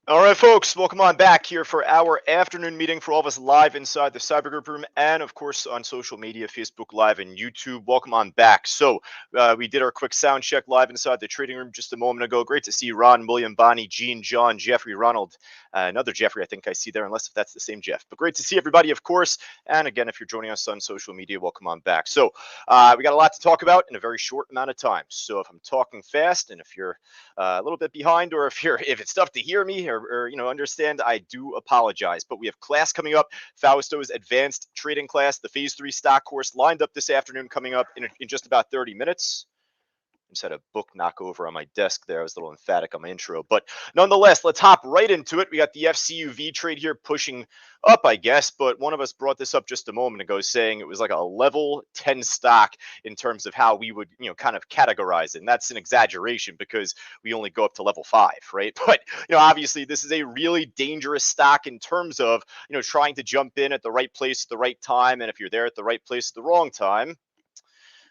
All right, folks, welcome on back here for our afternoon meeting for all of us live inside the Cyber Group room and, of course, on social media, Facebook Live and YouTube. Welcome on back. So, we did our quick sound check live inside the trading room just a moment ago. Great to see Ron, William, Bonnie, Gene, John, Jeffrey, Ronald, another Jeffrey, I think I see there, unless if that's the same Jeff. But great to see everybody, of course. And again, if you're joining us on social media, welcome on back. So, we got a lot to talk about in a very short amount of time. So, if I'm talking fast and if you're a little bit behind, or if it's tough to hear me or understand, I do apologize. But we have class coming up, Fausto's advanced trading class, the phase 3 stock course lined up this afternoon, coming up in just about 30 minutes. Just had a book knock over on my desk there. I was a little emphatic on my intro, but nonetheless, let's hop right into it. We got the FCUV trade here pushing up, I guess, but one of us brought this up just a moment ago, saying it was like a level 10 stock in terms of how we would, kind of categorize it. And that's an exaggeration because we only go up to level 5, right? But, obviously this is a really dangerous stock in terms of, trying to jump in at the right place at the right time. And if you're there at the right place at the wrong time,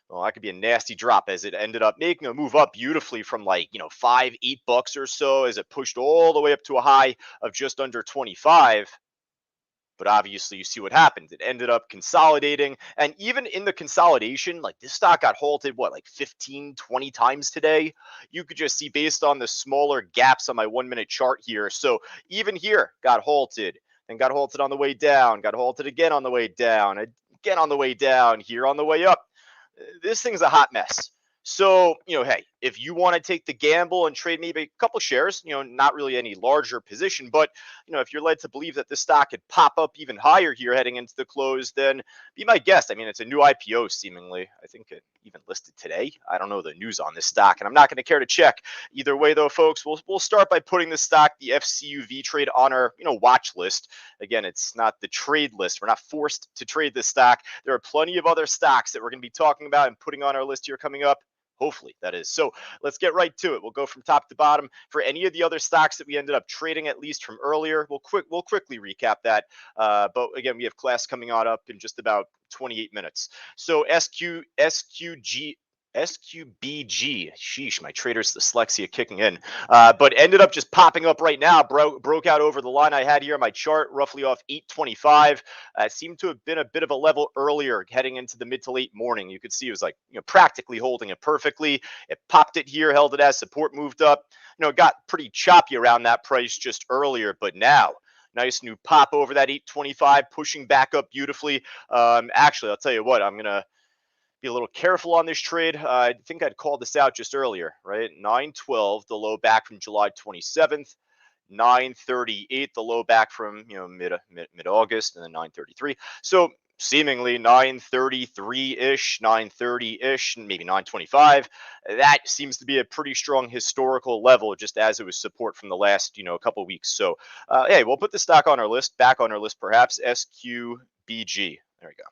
well, that could be a nasty drop, as it ended up making a move up beautifully from like, $5, $8 or so, as it pushed all the way up to a high of just under 25. But obviously, you see what happened. It ended up consolidating. And even in the consolidation, like this stock got halted, what, like 15, 20 times today? You could just see based on the smaller gaps on my 1 minute chart here. So even here, got halted, and got halted on the way down, got halted again on the way down, again on the way down, here on the way up. This thing's a hot mess. So, hey, if you want to take the gamble and trade maybe a couple shares, not really any larger position, but, if you're led to believe that this stock could pop up even higher here heading into the close, then be my guest. I mean, it's a new IPO seemingly. I think it even listed today. I don't know the news on this stock, and I'm not going to care to check. Either way, though, folks, we'll start by putting the stock, the FCUV trade, on our, watch list. Again, it's not the trade list. We're not forced to trade this stock. There are plenty of other stocks that we're going to be talking about and putting on our list here coming up. Hopefully, that is. So let's get right to it. We'll go from top to bottom. For any of the other stocks that we ended up trading, at least from earlier, we'll quickly recap that. But again, we have class coming on up in just about 28 minutes. So SQBG, sheesh, my trader's dyslexia kicking in, but ended up just popping up right now, broke out over the line I had here on my chart, roughly off 825. Seemed to have been a bit of a level earlier heading into the mid to late morning. You could see it was like, practically holding it perfectly. It popped it here, held it as support, moved up. It got pretty choppy around that price just earlier, but now nice new pop over that 825, pushing back up beautifully. Actually, I'll tell you what, I'm going to be a little careful on this trade. I think I'd called this out just earlier, right? 912, the low back from July 27th. 938, the low back from mid August, and then 933. So seemingly 933-ish, 930-ish, maybe 925. That seems to be a pretty strong historical level, just as it was support from the last couple of weeks. So hey, we'll put the stock on our list, back on our list perhaps. SQBG. There we go.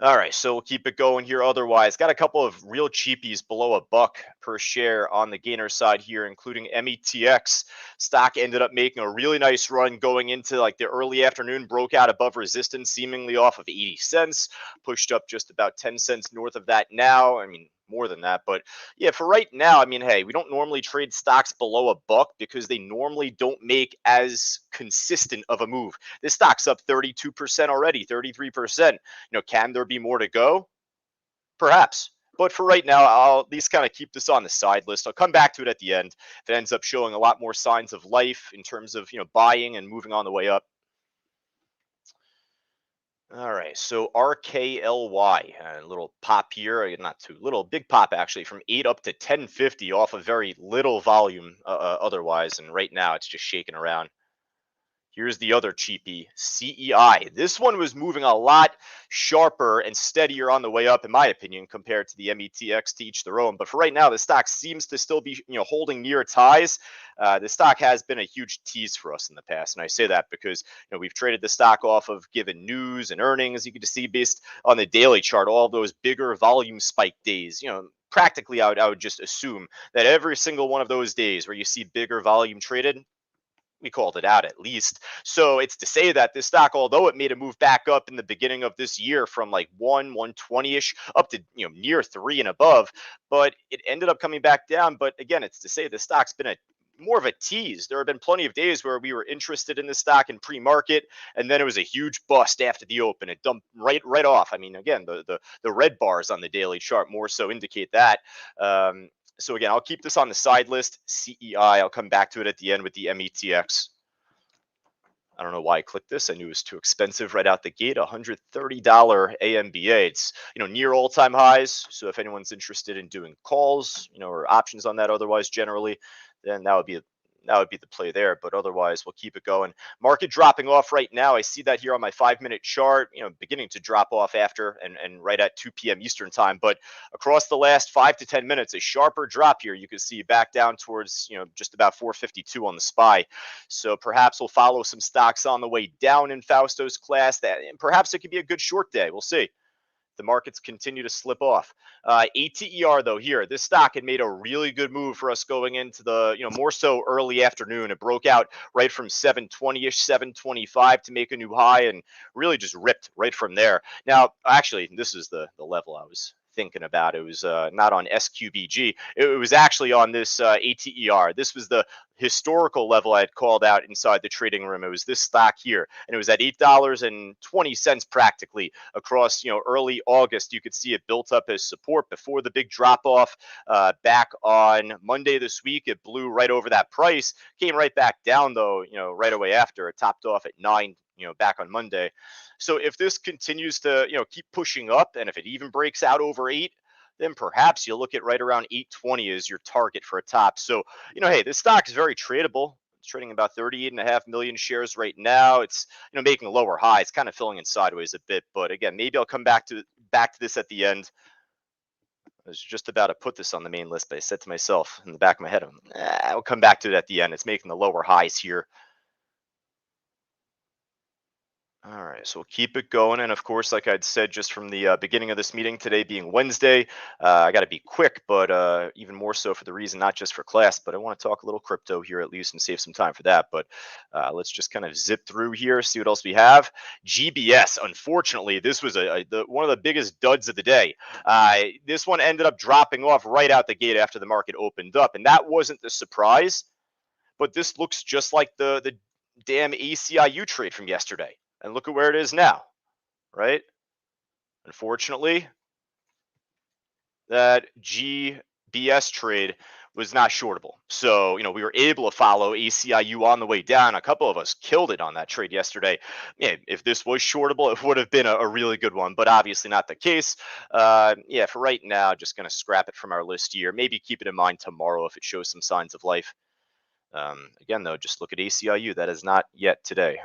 All right, so we'll keep it going here. Otherwise, got a couple of real cheapies below $1 per share on the gainer side here, including METX. Stock ended up making a really nice run going into like the early afternoon, broke out above resistance, seemingly off of 80 cents, pushed up just about 10 cents north of that now. I mean, more than that, but yeah, for right now, I mean, hey, we don't normally trade stocks below $1 because they normally don't make as consistent of a move. This stock's up 32% already, 33%. Can there be more to go? Perhaps. But for right now, I'll at least kind of keep this on the side list. I'll come back to it at the end if it ends up showing a lot more signs of life in terms of, buying and moving on the way up. All right, so RKLY, a little pop here, not too little, big pop actually, from 8 up to 1050 off of very little volume otherwise, and right now it's just shaking around. Here's the other cheapie, CEI. This one was moving a lot sharper and steadier on the way up, in my opinion, compared to the METX, to each their own. But for right now, the stock seems to still be, holding near its highs. The stock has been a huge tease for us in the past, and I say that because we've traded the stock off of given news and earnings. You can just see based on the daily chart, all those bigger volume spike days. Practically, I would just assume that every single one of those days where you see bigger volume traded, we called it out at least. So it's to say that this stock, although it made a move back up in the beginning of this year from like 120-ish up to near 3 and above, but it ended up coming back down. But again, it's to say the stock's been a more of a tease. There have been plenty of days where we were interested in the stock in pre-market, and then it was a huge bust after the open. It dumped right off. I mean, again, the red bars on the daily chart more so indicate that. So again, I'll keep this on the side list. CEI, I'll come back to it at the end with the METX. I don't know why I clicked this. I knew it was too expensive right out the gate. $130 AMBA. It's near all-time highs. So if anyone's interested in doing calls, or options on that, otherwise generally, then that would be the play there. But otherwise, we'll keep it going. Market dropping off right now. I see that here on my 5-minute chart. Beginning to drop off after and right at 2 p.m. Eastern time. But across the last 5 to 10 minutes, a sharper drop here. You can see back down towards just about 452 on the SPY. So perhaps we'll follow some stocks on the way down in Fausto's class. And perhaps it could be a good short day. We'll see. The markets continue to slip off. ATER though, here, this stock had made a really good move for us going into the, more so early afternoon. It broke out right from 720-ish, 725 to make a new high and really just ripped right from there. Now, actually, this is the level I was thinking about. It was not on SQBG. It was actually on this ATER. This was the historical level I had called out inside the trading room. It was this stock here, and it was at $8.20 practically across early August. You could see it built up as support before the big drop off back on Monday this week. It blew right over that price, came right back down though, right away after. It topped off at 9 back on Monday. So if this continues to keep pushing up, and if it even breaks out over 8, then perhaps you'll look at right around 820 as your target for a top. So, hey, this stock is very tradable. It's trading about 38.5 million shares right now. It's making a lower high. It's kind of filling in sideways a bit, but again, maybe I'll come back to this at the end. I was just about to put this on the main list, but I said to myself in the back of my head, I'll come back to it at the end. It's making the lower highs here. All right, so we'll keep it going. And of course, like I'd said just from the beginning of this meeting, today being Wednesday, I got to be quick, but even more so for the reason, not just for class, but I want to talk a little crypto here at least and save some time for that. But let's just kind of zip through here, see what else we have. GBS, unfortunately, this was one of the biggest duds of the day. This one ended up dropping off right out the gate after the market opened up. And that wasn't the surprise, but this looks just like the damn ACIU trade from yesterday. And look at where it is now, right? Unfortunately, that GBS trade was not shortable. So, we were able to follow ACIU on the way down. A couple of us killed it on that trade yesterday. Yeah, if this was shortable, it would have been a really good one, but obviously not the case. Yeah, for right now, just going to scrap it from our list here. Maybe keep it in mind tomorrow if it shows some signs of life. Again, though, just look at ACIU. That is not yet today.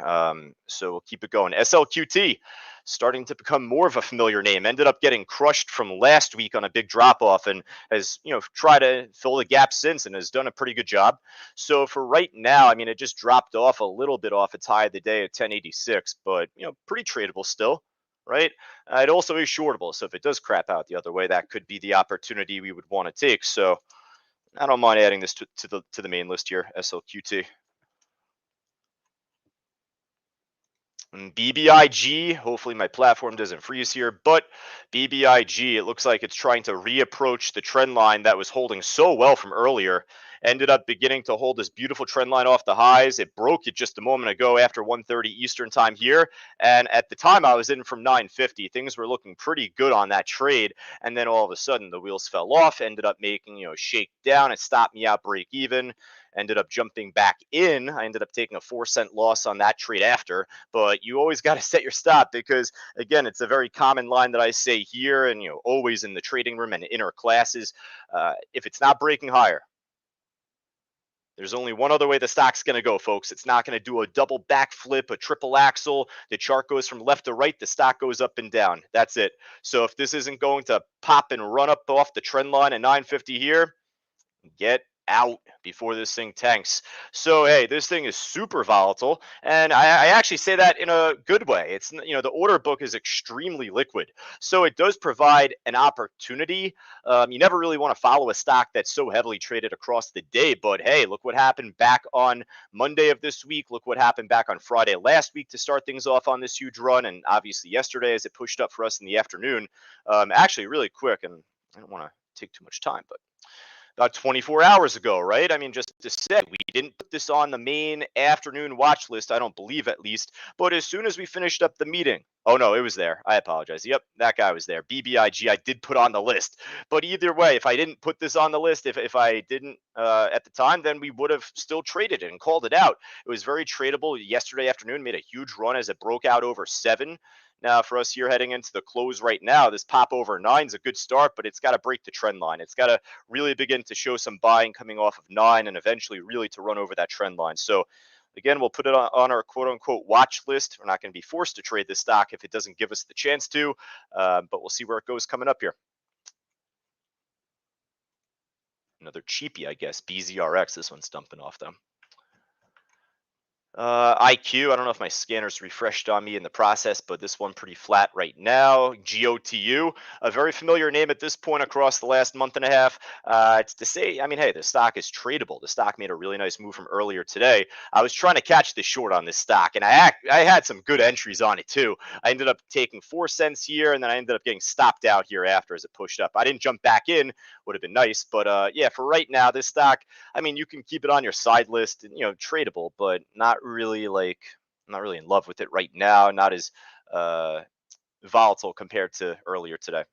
So we'll keep it going. SLQT, starting to become more of a familiar name. Ended up getting crushed from last week on a big drop-off and has, tried to fill the gap since and has done a pretty good job. So for right now, I mean, it just dropped off a little bit off its high of the day at 1086, but, pretty tradable still. Right. It also is shortable. So if it does crap out the other way, that could be the opportunity we would want to take. So I don't mind adding this to the main list here, SLQT. And BBIG, hopefully my platform doesn't freeze here, but BBIG, it looks like it's trying to reapproach the trend line that was holding so well from earlier. Ended up beginning to hold this beautiful trend line off the highs. It broke it just a moment ago after 1:30 Eastern time here. And at the time I was in from 950, things were looking pretty good on that trade. And then all of a sudden the wheels fell off, ended up making, shake down. It stopped me out break even. Ended up jumping back in. I ended up taking a 4-cent loss on that trade after, but you always got to set your stop because, again, it's a very common line that I say here and, always in the trading room and inner classes. If it's not breaking higher, there's only one other way the stock's going to go, folks. It's not going to do a double backflip, a triple axle. The chart goes from left to right. The stock goes up and down. That's it. So if this isn't going to pop and run up off the trend line at 950 here, get out before this thing tanks. So hey, this thing is super volatile, and I actually say that in a good way. It's the order book is extremely liquid, so it does provide an opportunity. You never really want to follow a stock that's so heavily traded across the day, but hey, look what happened back on Monday of this week. Look what happened back on Friday last week to start things off on this huge run, and obviously yesterday as it pushed up for us in the afternoon. Actually, really quick, and I don't want to take too much time, but about 24 hours ago, right? I mean, just to say, we didn't put this on the main afternoon watch list, I don't believe at least. But as soon as we finished up the meeting, oh no, it was there. I apologize. Yep, that guy was there. BBIG, I did put on the list. But either way, if I didn't put this on the list, if I didn't at the time, then we would have still traded it and called it out. It was very tradable yesterday afternoon, made a huge run as it broke out over 7. Now, for us here heading into the close right now, this pop over 9 is a good start, but it's got to break the trend line. It's got to really begin to show some buying coming off of 9 and eventually really to run over that trend line. So, again, we'll put it on our quote unquote watch list. We're not going to be forced to trade this stock if it doesn't give us the chance to, but we'll see where it goes coming up here. Another cheapie, I guess. BZRX. This one's dumping off them. IQ, I don't know if my scanner's refreshed on me in the process, but this one pretty flat right now. GOTU, a very familiar name at this point across the last month and a half. It's to say, I mean, hey, the stock is tradable. The stock made a really nice move from earlier today. I was trying to catch the short on this stock, and I had some good entries on it too. I ended up taking 4 cents here, and then I ended up getting stopped out here after as it pushed up. I didn't jump back in, would have been nice, but yeah, for right now, this stock, I mean, you can keep it on your side list and tradable, but not really like I'm not really in love with it right now. Not as uh, volatile compared to earlier today.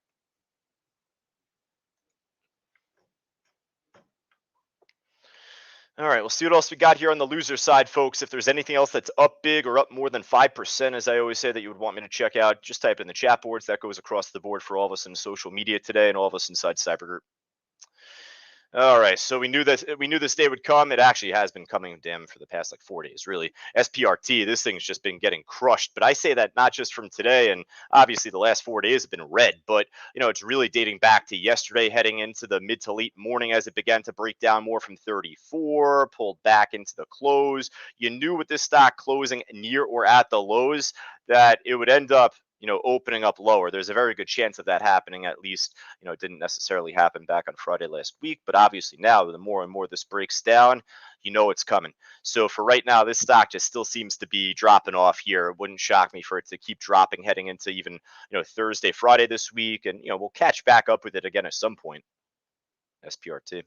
All right, we'll see what else we got here on the loser side, folks. If there's anything else that's up big or up more than 5%, as I always say, that you would want me to check out, just type it in the chat boards. That goes across the board for all of us in social media today and all of us inside Cyber Group. All right, so we knew this day would come. It actually has been coming, damn, for the past like 4 days, really. SPRT, this thing's just been getting crushed. But I say that not just from today, and obviously the last 4 days have been red, but it's really dating back to yesterday, heading into the mid to late morning as it began to break down more from 34, pulled back into the close. You knew with this stock closing near or at the lows that it would end up opening up lower. There's a very good chance of that happening, at least. It didn't necessarily happen back on Friday last week, but obviously now, the more and more this breaks down, it's coming. So for right now, this stock just still seems to be dropping off here. It wouldn't shock me for it to keep dropping heading into even, Thursday, Friday this week. And, we'll catch back up with it again at some point. SPRT.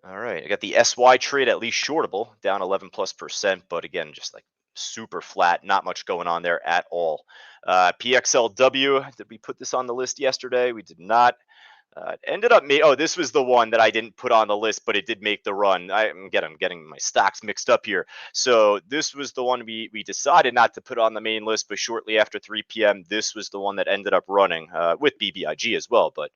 All right. I got the SY trade at least shortable, down 11+%, but again, just like super flat, not much going on there at all. PXLW, did we put this on the list yesterday? We did not. It ended up this was the one that I didn't put on the list, but it did make the run. I'm getting my stocks mixed up here. So this was the one we decided not to put on the main list, but shortly after 3 p.m., this was the one that ended up running with BBIG as well. But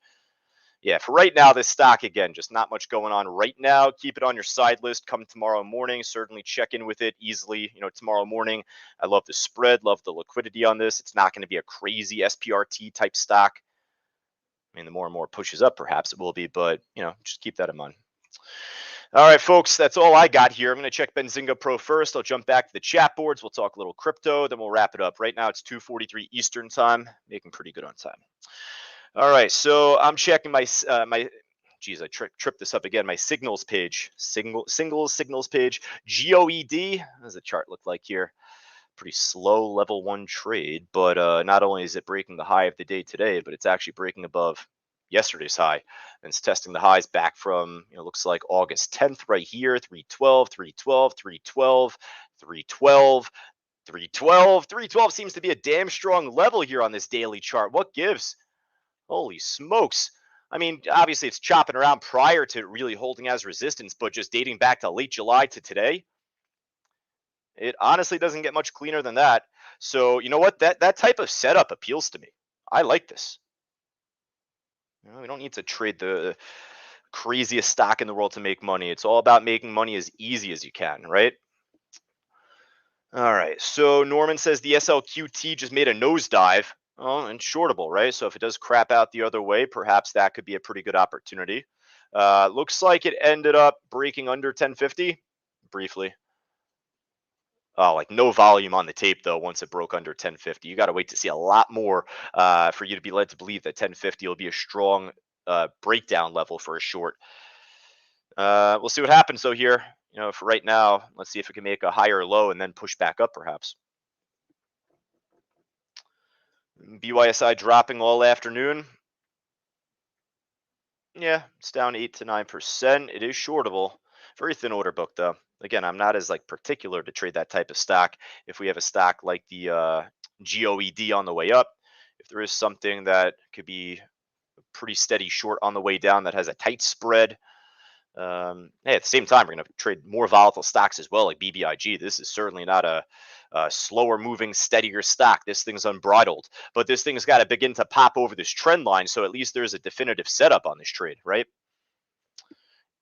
yeah, for right now, this stock, again, just not much going on right now. Keep it on your side list come tomorrow morning. Certainly check in with it easily, tomorrow morning. I love the spread, love the liquidity on this. It's not going to be a crazy SPRT type stock. I mean, the more and more it pushes up, perhaps it will be, but, just keep that in mind. All right, folks, that's all I got here. I'm going to check Benzinga Pro first. I'll jump back to the chat boards. We'll talk a little crypto, then we'll wrap it up. Right now, it's 2:43 Eastern time, making pretty good on time. All right, so I'm checking my geez, I tripped this up again. My signals page, signals page, GOED. What does the chart look like here? Pretty slow level 1 trade, but not only is it breaking the high of the day today, but it's actually breaking above yesterday's high, and it's testing the highs back from looks like August 10th right here. 312, 312, 312, 312. 312. 312 seems to be a damn strong level here on this daily chart. What gives? Holy smokes. I mean, obviously it's chopping around prior to really holding as resistance, but just dating back to late July to today, it honestly doesn't get much cleaner than that. So, you know what? That type of setup appeals to me. I like this. We don't need to trade the craziest stock in the world to make money. It's all about making money as easy as you can, right? All right. So Norman says the SLQT just made a nosedive. Oh, and shortable, right? So if it does crap out the other way, perhaps that could be a pretty good opportunity. Looks like it ended up breaking under 1050 briefly. Oh, like no volume on the tape though. Once it broke under 1050, you got to wait to see a lot more for you to be led to believe that 1050 will be a strong breakdown level for a short. We'll see what happens though here. For right now, let's see if it can make a higher low and then push back up perhaps. BYSI dropping all afternoon. Yeah, it's down 8 to 9%. It is shortable. Very thin order book though. Again, I'm not as like particular to trade that type of stock. If we have a stock like the GOED on the way up, if there is something that could be a pretty steady short on the way down that has a tight spread, hey, at the same time, we're going to trade more volatile stocks as well, like BBIG. This is certainly not a slower moving, steadier stock. This thing's unbridled, but this thing's got to begin to pop over this trend line. So at least there's a definitive setup on this trade, right?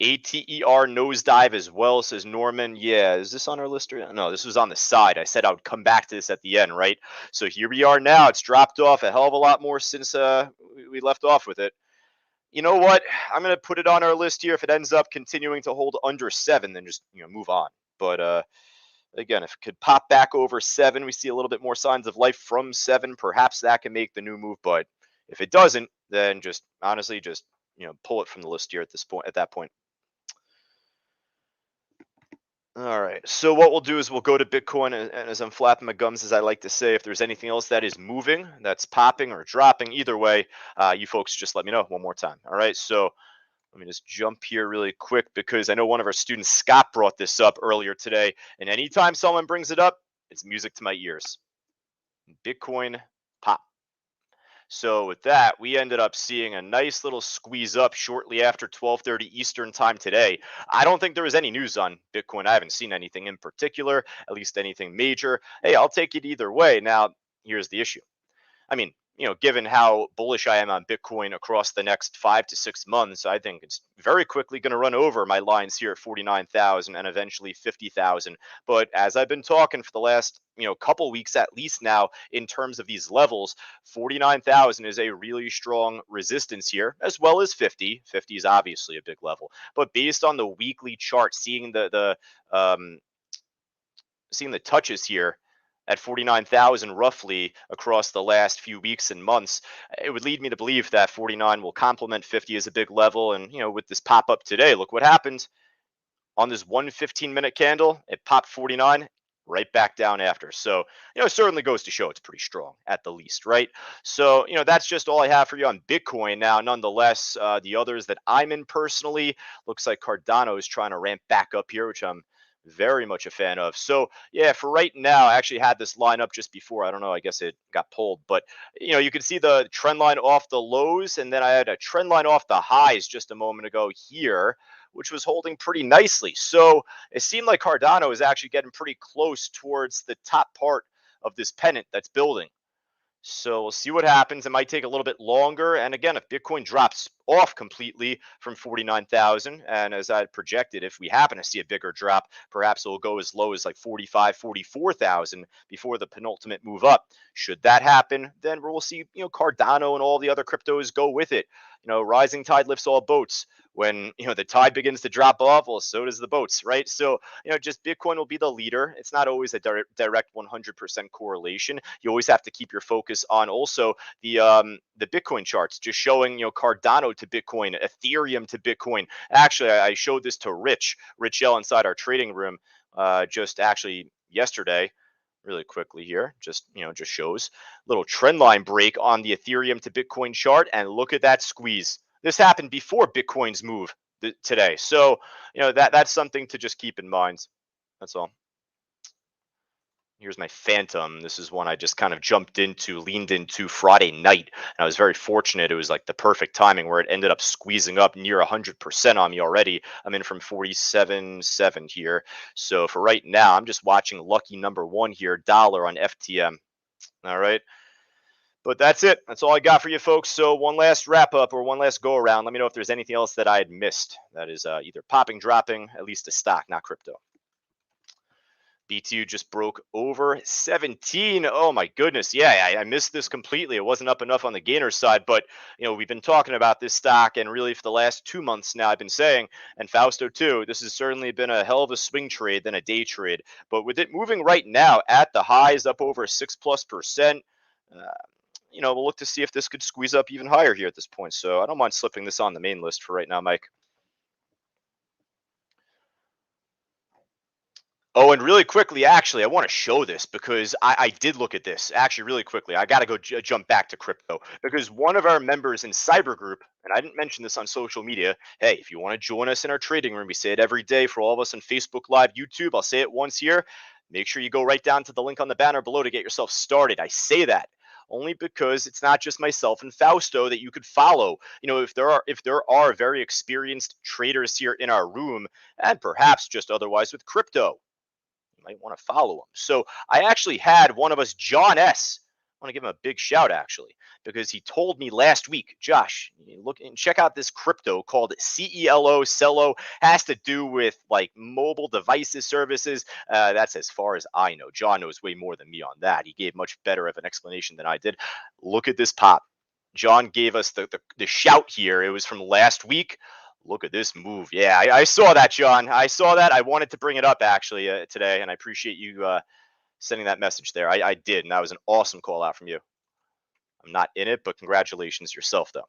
ATER nosedive as well, says Norman. Yeah, is this on our list? Or no, this was on the side. I said I would come back to this at the end, right? So here we are now. It's dropped off a hell of a lot more since we left off with it. You know what? I'm going to put it on our list here. If it ends up continuing to hold under 7, then just move on. But again, if it could pop back over 7, we see a little bit more signs of life from 7. Perhaps that can make the new move. But if it doesn't, then just honestly, just pull it from the list here at this point. At that point. All right. So what we'll do is we'll go to Bitcoin, and as I'm flapping my gums, as I like to say, if there's anything else that is moving, that's popping or dropping, either way, you folks just let me know one more time. All right. So let me just jump here really quick because I know one of our students, Scott, brought this up earlier today. And anytime someone brings it up, it's music to my ears. Bitcoin pop. So with that, we ended up seeing a nice little squeeze up shortly after 12:30 Eastern time today. I don't think there was any news on Bitcoin. I haven't seen anything in particular, at least anything major. Hey, I'll take it either way. Now, here's the issue. I mean, given how bullish I am on Bitcoin across the next 5 to 6 months, I think it's very quickly going to run over my lines here at 49,000 and eventually 50,000. But as I've been talking for the last, couple weeks at least now, in terms of these levels, 49,000 is a really strong resistance here, as well as 50. 50 is obviously a big level, but based on the weekly chart, seeing the touches here at 49,000 roughly across the last few weeks and months, it would lead me to believe that 49 will complement 50 as a big level. And, with this pop up today, look what happened on this 1 15-minute candle. It popped 49 right back down after. So, it certainly goes to show it's pretty strong at the least, right? So, that's just all I have for you on Bitcoin. Now, nonetheless, the others that I'm in personally, looks like Cardano is trying to ramp back up here, which I'm very much a fan of. So yeah, for right now, I actually had this line up just before. I don't know. I guess it got pulled, but you can see the trend line off the lows, and then I had a trend line off the highs just a moment ago here, which was holding pretty nicely. So it seemed like Cardano is actually getting pretty close towards the top part of this pennant that's building. So we'll see what happens. It might take a little bit longer. And again, if Bitcoin drops off completely from 49,000, and as I projected, if we happen to see a bigger drop, perhaps it will go as low as like 45, 44,000 before the penultimate move up. Should that happen, then we'll see, Cardano and all the other cryptos go with it. Rising tide lifts all boats. When, the tide begins to drop off, well, so does the boats, right? So, just Bitcoin will be the leader. It's not always a direct 100% correlation. You always have to keep your focus on also the Bitcoin charts, just showing, Cardano to Bitcoin, Ethereum to Bitcoin. Actually, I showed this to Rich L inside our trading room just actually yesterday. Really quickly here, just shows little trend line break on the Ethereum to Bitcoin chart, and look at that squeeze. This happened before Bitcoin's move today, so that's something to just keep in mind. That's all. Here's my Phantom. This is one I just kind of leaned into Friday night. And I was very fortunate. It was like the perfect timing where it ended up squeezing up near 100% on me already. I'm in from 47.7 here. So for right now, I'm just watching lucky number one here, dollar on FTM. All right. But that's it. That's all I got for you folks. So one last wrap up or one last go around. Let me know if there's anything else that I had missed. That is either popping, dropping, at least a stock, not crypto. BTU just broke over 17. Oh my goodness. Yeah, I missed this completely. It wasn't up enough on the gainer side, but we've been talking about this stock, and really for the last 2 months now, I've been saying, and Fausto too, this has certainly been a hell of a swing trade than a day trade. But with it moving right now at the highs up over 6+%, we'll look to see if this could squeeze up even higher here at this point. So I don't mind slipping this on the main list for right now, Mike. Oh, and really quickly, actually, I want to show this because I did look at this. Actually, really quickly, I got to go jump back to crypto because one of our members in Cyber Group, and I didn't mention this on social media. Hey, if you want to join us in our trading room, we say it every day for all of us on Facebook Live, YouTube. I'll say it once here. Make sure you go right down to the link on the banner below to get yourself started. I say that only because it's not just myself and Fausto that you could follow. If there are very experienced traders here in our room, and perhaps just otherwise with crypto, you might want to follow him. So I actually had one of us, John S. I want to give him a big shout actually, because he told me last week, Josh, look and check out this crypto called CELO. Cello has to do with like mobile devices services. That's as far as I know. John knows way more than me on that. He gave much better of an explanation than I did. Look at this pop. John gave us the shout here. It was from last week. Look at this move. Yeah, I saw that, John. I saw that. I wanted to bring it up actually today, and I appreciate you sending that message there. I did, and that was an awesome call out from you. I'm not in it, but congratulations yourself, though.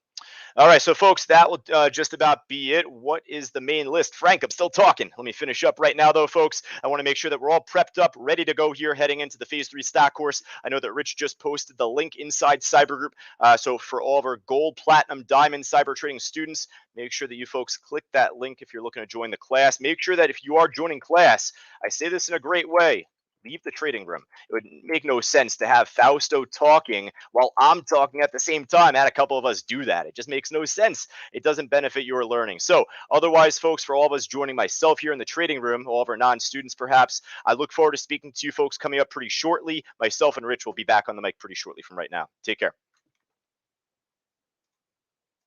All right, so folks, that will just about be it. What is the main list? Frank, I'm still talking. Let me finish up right now, though, folks. I want to make sure that we're all prepped up, ready to go here, heading into the Phase 3 stock course. I know that Rich just posted the link inside Cyber Group. So for all of our gold, platinum, diamond cyber trading students, make sure that you folks click that link if you're looking to join the class. Make sure that if you are joining class, I say this in a great way, leave the trading room. It would make no sense to have Fausto talking while I'm talking at the same time. I had a couple of us do that. It just makes no sense. It doesn't benefit your learning. So otherwise, folks, for all of us joining myself here in the trading room, all of our non-students perhaps, I look forward to speaking to you folks coming up pretty shortly. Myself and Rich will be back on the mic pretty shortly from right now. Take care.